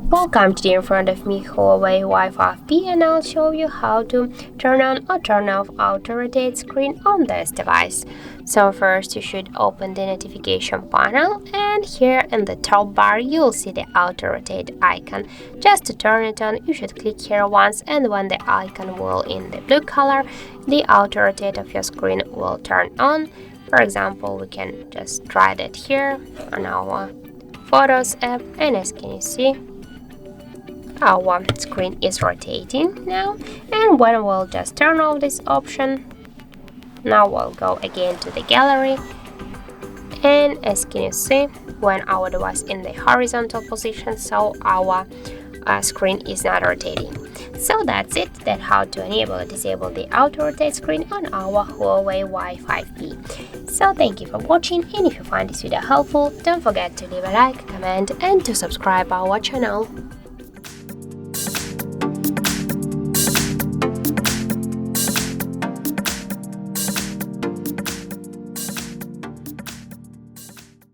Welcome, today in front of me Huawei Y5p, and I'll show you how to turn on or turn off auto rotate screen on this device. So first you should open the notification panel, and here in the top bar you'll see the auto rotate icon. Just to turn it on, you should click here once, and when the icon will in the blue color, the auto rotate of your screen will turn on. For example, we can just try that here on our Photos app, and as can you see, our screen is rotating now. And when we'll just turn off this option, now we'll go again to the gallery, and as can you see, when our device in the horizontal position, so our screen is not rotating. So that's it, that's how to enable or disable the auto rotate screen on our Huawei Y5p. So thank you for watching, and if you find this video helpful, don't forget to leave a like, comment and to subscribe our channel.